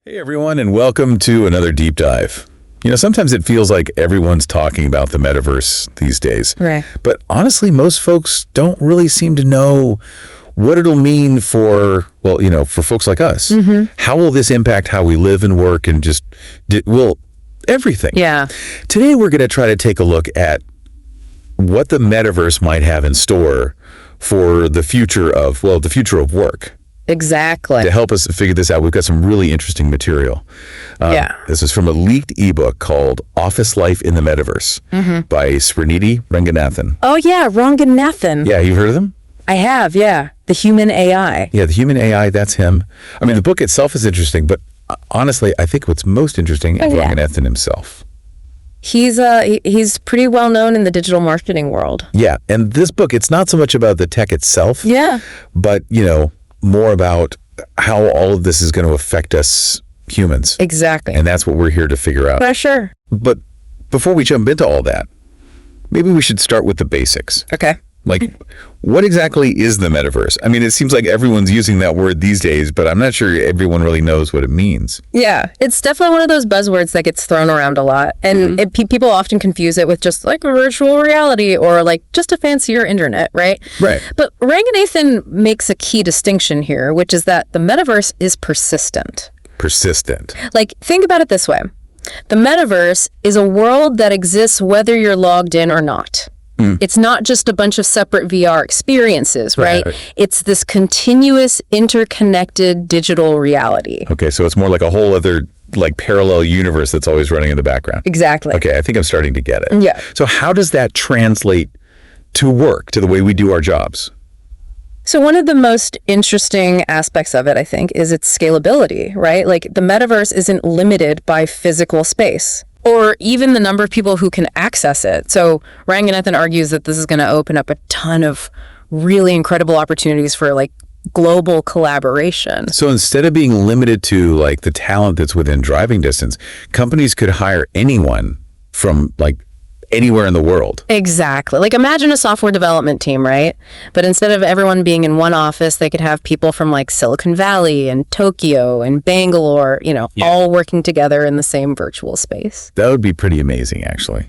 Hey everyone, and welcome to another deep dive. Sometimes it feels like everyone's talking about the metaverse these days. Right. But honestly, most folks don't really seem to know what it'll mean for folks like us. Mm-hmm. How will this impact how we live and work and everything? Yeah. Today we're going to try to take a look at what the metaverse might have in store for the future of work. Exactly. To help us figure this out, we've got some really interesting material. This is from a leaked ebook called Office Life in the Metaverse by Srinidhi Ranganathan. Oh, yeah, Ranganathan. Yeah, you've heard of him? I have, yeah. The Human AI. Yeah, the Human AI, that's him. I mean, the book itself is interesting, but honestly, I think what's most interesting is Ranganathan himself. He's pretty well known in the digital marketing world. Yeah, and this book, it's not so much about the tech itself. Yeah. But, more about how all of this is going to affect us humans. Exactly. And that's what we're here to figure out. For sure. But before we jump into all that, maybe we should start with the basics. Okay. Like, what exactly is the metaverse? I mean, it seems like everyone's using that word these days, but I'm not sure everyone really knows what it means. Yeah, it's definitely one of those buzzwords that gets thrown around a lot. And people often confuse it with just like virtual reality or like just a fancier internet, right? Right. But Ranganathan makes a key distinction here, which is that the metaverse is persistent. Persistent. Like, think about it this way. The metaverse is a world that exists whether you're logged in or not. It's not just a bunch of separate VR experiences, right? It's this continuous, interconnected digital reality. Okay, so it's more like a whole other parallel universe that's always running in the background. Exactly. Okay, I think I'm starting to get it. Yeah. So how does that translate to work, to the way we do our jobs? So one of the most interesting aspects of it, I think, is its scalability, right? Like, the metaverse isn't limited by physical space or even the number of people who can access it. So Ranganathan argues that this is going to open up a ton of really incredible opportunities for global collaboration. So instead of being limited to the talent that's within driving distance, companies could hire anyone from anywhere in the world. Exactly. Imagine a software development team, right? But instead of everyone being in one office, they could have people from Silicon Valley and Tokyo and Bangalore, all working together in the same virtual space. That would be pretty amazing, actually.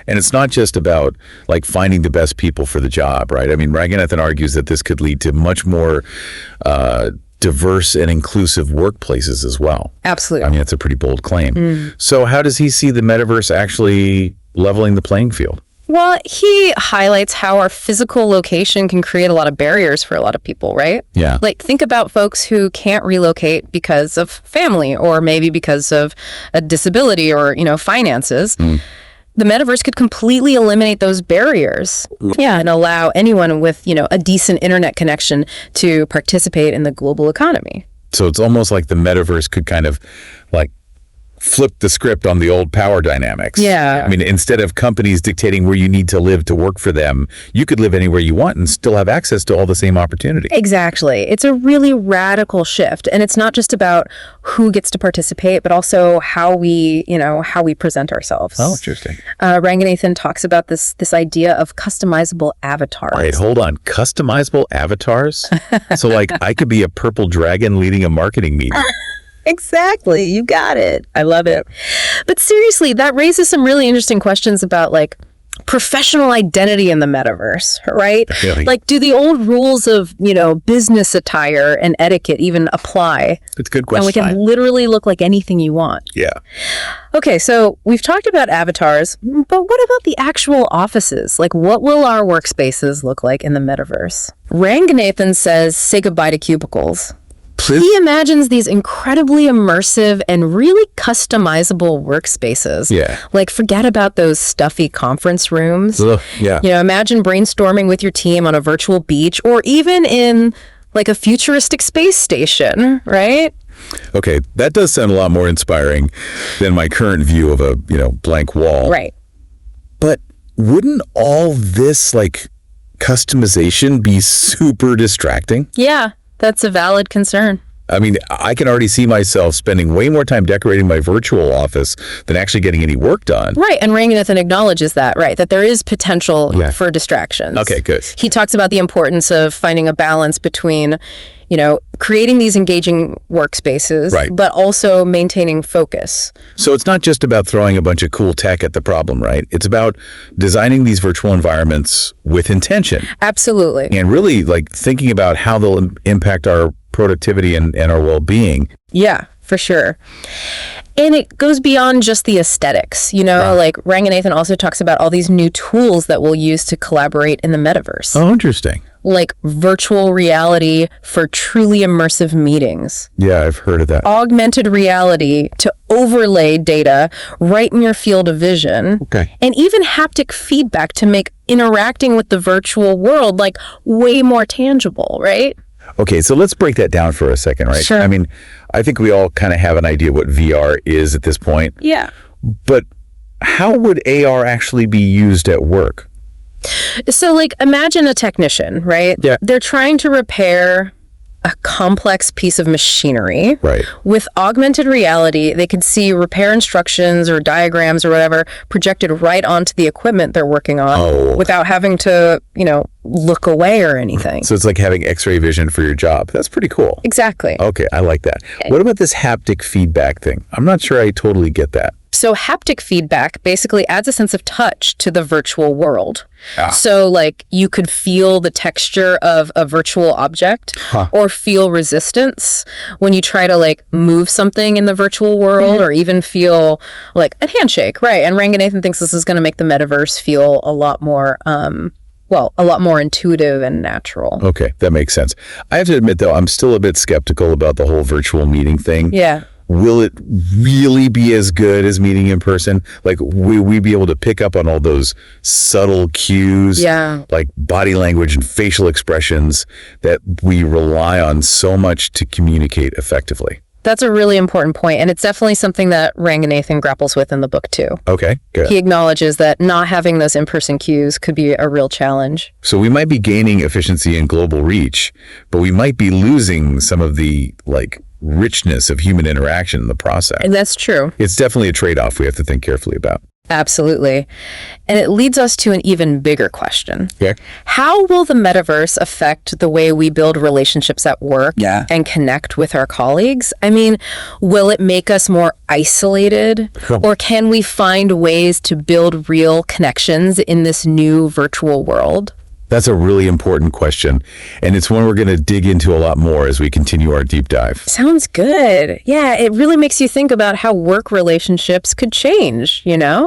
And it's not just about finding the best people for the job, right? I mean, Ranganathan argues that this could lead to much more diverse and inclusive workplaces as well. Absolutely. I mean, that's a pretty bold claim. So how does he see the metaverse actually leveling the playing field? Well, he highlights how our physical location can create a lot of barriers for a lot of people, right? Yeah. Think about folks who can't relocate because of family or maybe because of a disability or, finances. The metaverse could completely eliminate those barriers. Yeah. And allow anyone with, a decent internet connection to participate in the global economy. So it's almost like the metaverse could kind of flip the script on the old power dynamics. Yeah. I mean, instead of companies dictating where you need to live to work for them, you could live anywhere you want and still have access to all the same opportunities. Exactly. It's a really radical shift. And it's not just about who gets to participate, but also how we present ourselves. Oh, interesting. Ranganathan talks about this idea of customizable avatars. All right, hold on. Customizable avatars? So I could be a purple dragon leading a marketing meeting. Exactly. You got it. I love it. But seriously, that raises some really interesting questions about professional identity in the metaverse, right? Really? Do the old rules of, business attire and etiquette even apply? It's a good question. And we can literally look like anything you want. Yeah. Okay, so we've talked about avatars, but what about the actual offices? What will our workspaces look like in the metaverse? Ranganathan says, say goodbye to cubicles. He imagines these incredibly immersive and really customizable workspaces. Yeah. Forget about those stuffy conference rooms. Ugh, yeah. Imagine brainstorming with your team on a virtual beach or even in a futuristic space station, right? Okay, that does sound a lot more inspiring than my current view of a, blank wall. Right. But wouldn't all this customization be super distracting? Yeah. That's a valid concern. I mean, I can already see myself spending way more time decorating my virtual office than actually getting any work done. Right, and Ranganathan acknowledges that, right, that there is potential for distractions. Okay, good. He talks about the importance of finding a balance between, creating these engaging workspaces, Right. but also maintaining focus. So it's not just about throwing a bunch of cool tech at the problem, right? It's about designing these virtual environments with intention Absolutely. and really like thinking about how they'll impact our productivity and our well-being. Yeah, for sure. And it goes beyond just the aesthetics, like Ranganathan also talks about all these new tools that we'll use to collaborate in the metaverse, Oh, interesting. like virtual reality for truly immersive meetings, Yeah, I've heard of that. augmented reality to overlay data right in your field of vision, Okay. and even haptic feedback to make interacting with the virtual world like way more tangible, right? Okay, so let's break that down for a second, right? Sure. I mean, I think we all kind of have an idea what VR is at this point, Yeah. but how would AR actually be used at work? So, like, imagine a technician, right? Yeah. They're trying to repair a complex piece of machinery. Right. With augmented reality, they could see repair instructions or diagrams or whatever projected right onto the equipment they're working on without having to, look away or anything. So it's like having X-ray vision for your job. That's pretty cool. Exactly. Okay, I like that. What about this haptic feedback thing? I'm not sure I totally get that. So haptic feedback basically adds a sense of touch to the virtual world. So like you could feel the texture of a virtual object or feel resistance when you try to like move something in the virtual world or even feel like a handshake, right? And Ranganathan thinks this is going to make the metaverse feel a lot more a lot more intuitive and natural. Okay, that makes sense. I have to admit, though, I'm still a bit skeptical about the whole virtual meeting thing. Yeah. Will it really be as good as meeting in person? Like, will we be able to pick up on all those subtle cues, like body language and facial expressions that we rely on so much to communicate effectively? That's a really important point, and it's definitely something that Ranganathan grapples with in the book, too. Okay, good. He acknowledges that not having those in-person cues could be a real challenge. So we might be gaining efficiency and global reach, but we might be losing some of the, like, richness of human interaction in the process. And that's true. It's definitely a trade-off we have to think carefully about. Absolutely. And it leads us to an even bigger question. Okay. How will the metaverse affect the way we build relationships at work and connect with our colleagues? I mean, will it make us more isolated? Or can we find ways to build real connections in this new virtual world? That's a really important question, and it's one we're going to dig into a lot more as we continue our deep dive. Sounds good. Yeah, it really makes you think about how work relationships could change, Yeah.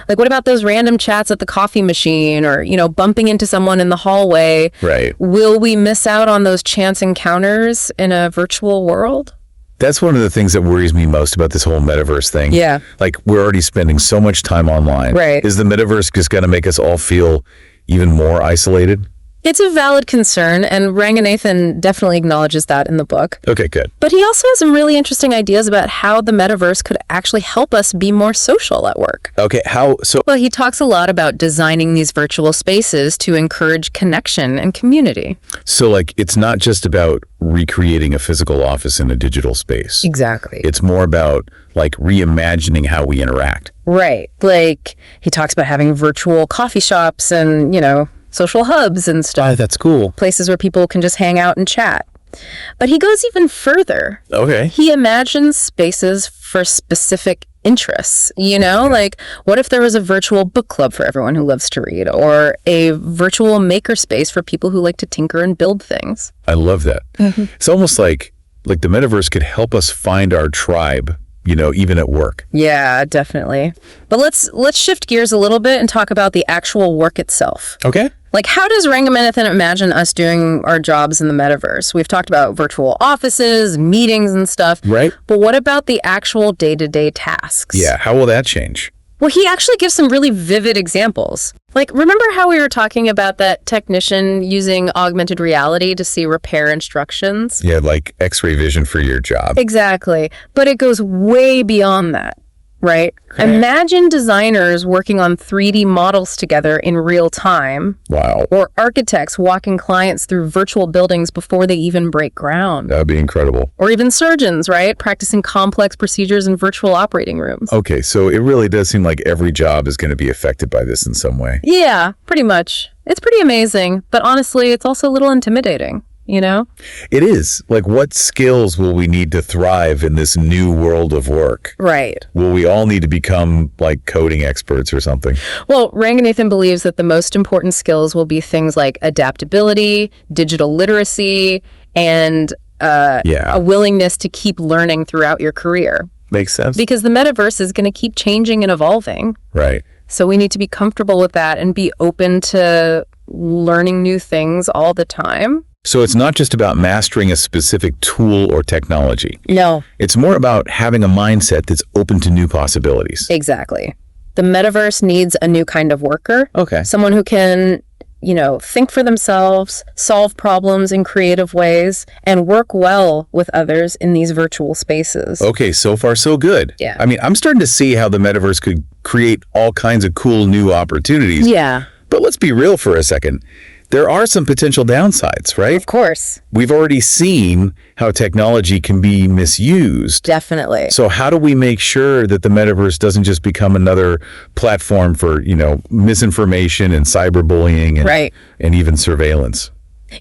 Like, what about those random chats at the coffee machine or, bumping into someone in the hallway? Right. Will we miss out on those chance encounters in a virtual world? That's one of the things that worries me most about this whole metaverse thing. Yeah. Like, we're already spending so much time online. Right. Is the metaverse just going to make us all feel even more isolated? It's a valid concern, and Ranganathan definitely acknowledges that in the book. Okay, good. But he also has some really interesting ideas about how the metaverse could actually help us be more social at work. Okay, how so? Well, he talks a lot about designing these virtual spaces to encourage connection and community. So, like, it's not just about recreating a physical office in a digital space. Exactly. It's more about, like, reimagining how we interact. Right. Like, he talks about having virtual coffee shops and, social hubs and stuff. That's cool. Places where people can just hang out and chat. But he goes even further. Okay. He imagines spaces for specific interests, like what if there was a virtual book club for everyone who loves to read, or a virtual maker space for people who like to tinker and build things. I love that. It's almost like the metaverse could help us find our tribe, even at work. Yeah, definitely. But let's shift gears a little bit and talk about the actual work itself. Okay. Like, how does Ranganathan imagine us doing our jobs in the metaverse? We've talked about virtual offices, meetings and stuff. Right. But what about the actual day-to-day tasks? Yeah, how will that change? Well, he actually gives some really vivid examples. Like, remember how we were talking about that technician using augmented reality to see repair instructions? Yeah, like X-ray vision for your job. Exactly. But it goes way beyond that, right? Imagine designers working on 3D models together in real time. Wow. Or architects walking clients through virtual buildings before they even break ground. That would be incredible. Or even surgeons, right? Practicing complex procedures in virtual operating rooms. Okay, so it really does seem like every job is going to be affected by this in some way. Yeah, pretty much. It's pretty amazing, but honestly, it's also a little intimidating. you know? It is. Like, what skills will we need to thrive in this new world of work? Right. Will we all need to become like coding experts or something? Well, Ranganathan believes that the most important skills will be things like adaptability, digital literacy, and a willingness to keep learning throughout your career. Makes sense. Because the metaverse is going to keep changing and evolving. Right. So we need to be comfortable with that and be open to learning new things all the time. So it's not just about mastering a specific tool or technology. No. It's more about having a mindset that's open to new possibilities. Exactly. The metaverse needs a new kind of worker. Okay. Someone who can, think for themselves, solve problems in creative ways, and work well with others in these virtual spaces. Okay, so far so good. Yeah. I mean, I'm starting to see how the metaverse could create all kinds of cool new opportunities. Yeah. But let's be real for a second. There are some potential downsides, right? Of course. We've already seen how technology can be misused. Definitely. So how do we make sure that the metaverse doesn't just become another platform for, misinformation and cyberbullying and even surveillance?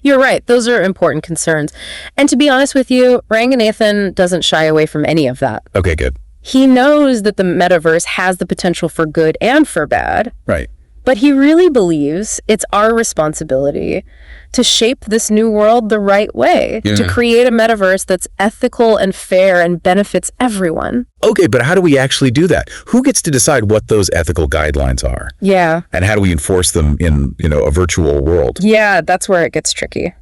You're right. Those are important concerns. And to be honest with you, Ranganathan doesn't shy away from any of that. Okay, good. He knows that the metaverse has the potential for good and for bad. Right. But he really believes it's our responsibility to shape this new world the right way, to create a metaverse that's ethical and fair and benefits everyone. Okay, but how do we actually do that? Who gets to decide what those ethical guidelines are? Yeah. And how do we enforce them in, a virtual world? Yeah, that's where it gets tricky.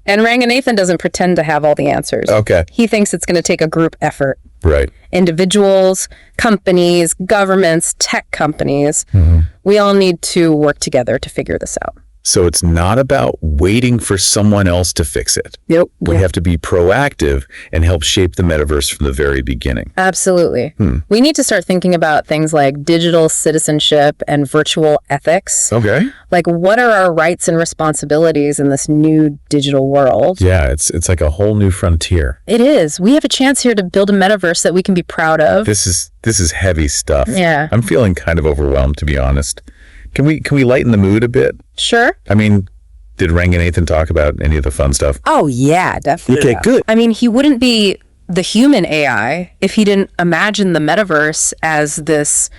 And Ranganathan doesn't pretend to have all the answers. Okay. He thinks it's going to take a group effort. Right. Individuals, companies, governments, tech companies, we all need to work together to figure this out. So it's not about waiting for someone else to fix it. Yep. We have to be proactive and help shape the metaverse from the very beginning. Absolutely. We need to start thinking about things like digital citizenship and virtual ethics. Okay. Like, what are our rights and responsibilities in this new digital world? Yeah, it's like a whole new frontier. It is. We have a chance here to build a metaverse that we can be proud of. This is heavy stuff. Yeah. I'm feeling kind of overwhelmed, to be honest. Can we lighten the mood a bit? Sure. I mean, did Ranganathan talk about any of the fun stuff? Oh, yeah, definitely. Okay, good. I mean, he wouldn't be the human AI if he didn't imagine the metaverse as this,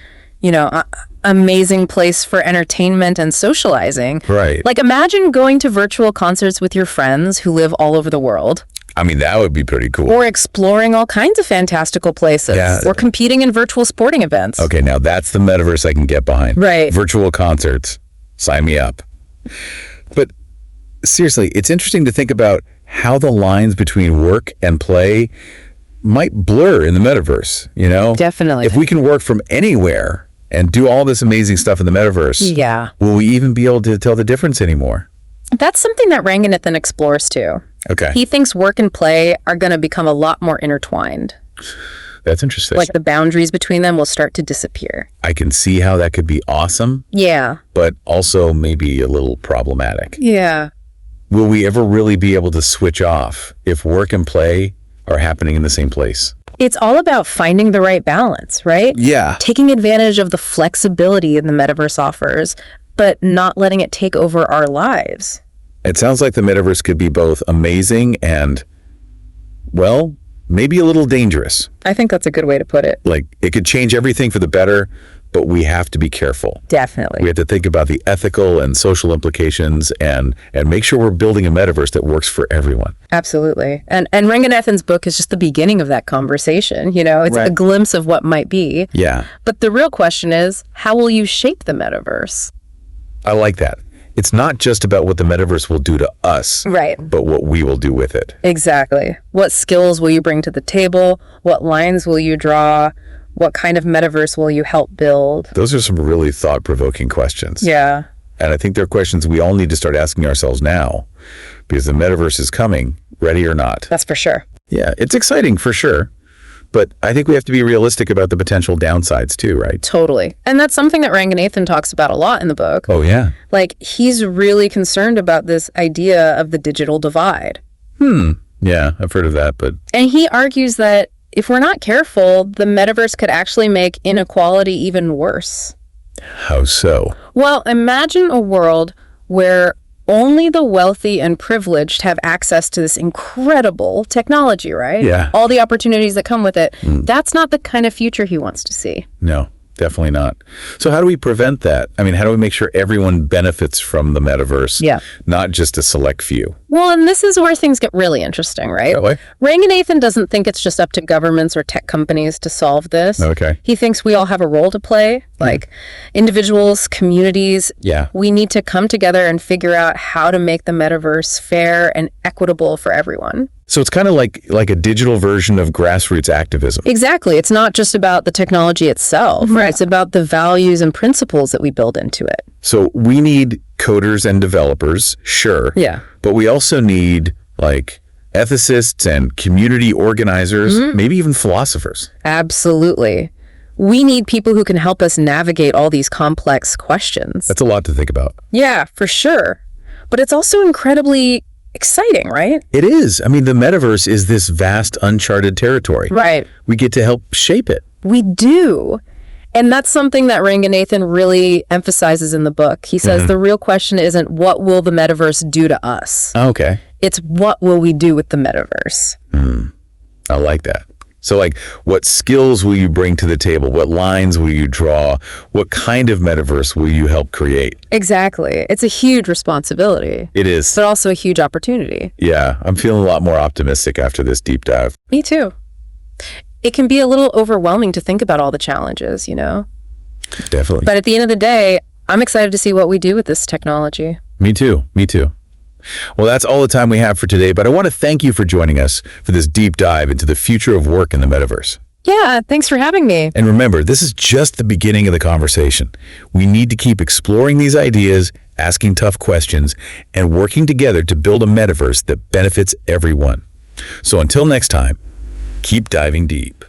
amazing place for entertainment and socializing. Right. Like, imagine going to virtual concerts with your friends who live all over the world. I mean, that would be pretty cool. Or exploring all kinds of fantastical places. Yeah. Or competing in virtual sporting events. Okay, now that's the metaverse I can get behind. Right. Virtual concerts. Sign me up. But seriously, it's interesting to think about how the lines between work and play might blur in the metaverse, Definitely. If we can work from anywhere and do all this amazing stuff in the metaverse, Yeah. will we even be able to tell the difference anymore? That's something that Ranganathan explores too. Okay. He thinks work and play are going to become a lot more intertwined. That's interesting. Like, the boundaries between them will start to disappear. I can see how that could be awesome, Yeah. but also maybe a little problematic. Yeah. Will we ever really be able to switch off if work and play are happening in the same place? It's all about finding the right balance, right? Yeah. Taking advantage of the flexibility in the metaverse offers, but not letting it take over our lives. It sounds like the metaverse could be both amazing and, well, maybe a little dangerous. I think that's a good way to put it. Like, it could change everything for the better, but we have to be careful. Definitely. We have to think about the ethical and social implications and make sure we're building a metaverse that works for everyone. Absolutely. And Ranganathan's book is just the beginning of that conversation. It's Right. a glimpse of what might be. Yeah, But the real question is, how will you shape the metaverse? I like that. It's not just about what the metaverse will do to us, Right. but what we will do with it. Exactly. What skills will you bring to the table? What lines will you draw? What kind of metaverse will you help build? Those are some really thought-provoking questions. Yeah. And I think they're questions we all need to start asking ourselves now, because the metaverse is coming, ready or not. That's for sure. Yeah, it's exciting for sure. But I think we have to be realistic about the potential downsides too, right? Totally. And that's something that Ranganathan talks about a lot in the book. Oh, yeah. Like, he's really concerned about this idea of the digital divide. Yeah, I've heard of that, but And he argues that if we're not careful, the metaverse could actually make inequality even worse. how so? Well, imagine a world where only the wealthy and privileged have access to this incredible technology, right? Yeah. All the opportunities that come with it. That's not the kind of future he wants to see. No, definitely not. So how do we prevent that? I mean, how do we make sure everyone benefits from the metaverse? Yeah. Not just a select few. Well, and this is where things get really interesting, right? That way? Ranganathan doesn't think it's just up to governments or tech companies to solve this. Okay. He thinks we all have a role to play, like individuals, communities. Yeah. We need to come together and figure out how to make the metaverse fair and equitable for everyone. So it's kind of like a digital version of grassroots activism. Exactly. It's not just about the technology itself. Right. It's about the values and principles that we build into it. So we need coders and developers, sure. Yeah. But we also need like ethicists and community organizers, maybe even philosophers. Absolutely. We need people who can help us navigate all these complex questions. That's a lot to think about. Yeah, for sure. But it's also incredibly exciting, right? It is. I mean, the metaverse is this vast, uncharted territory. Right. We get to help shape it. We do. And that's something that Ranganathan really emphasizes in the book. He says the real question isn't what will the metaverse do to us? Okay. It's what will we do with the metaverse? I like that. So like, what skills will you bring to the table? What lines will you draw? What kind of metaverse will you help create? Exactly. It's a huge responsibility, It is. but also a huge opportunity. Yeah, I'm feeling a lot more optimistic after this deep dive. Me too. It can be a little overwhelming to think about all the challenges, you know? Definitely. But at the end of the day, I'm excited to see what we do with this technology. Me too. Me too. Well, that's all the time we have for today, but I want to thank you for joining us for this deep dive into the future of work in the metaverse. Yeah, thanks for having me. And remember, this is just the beginning of the conversation. We need to keep exploring these ideas, asking tough questions, and working together to build a metaverse that benefits everyone. So until next time, keep diving deep.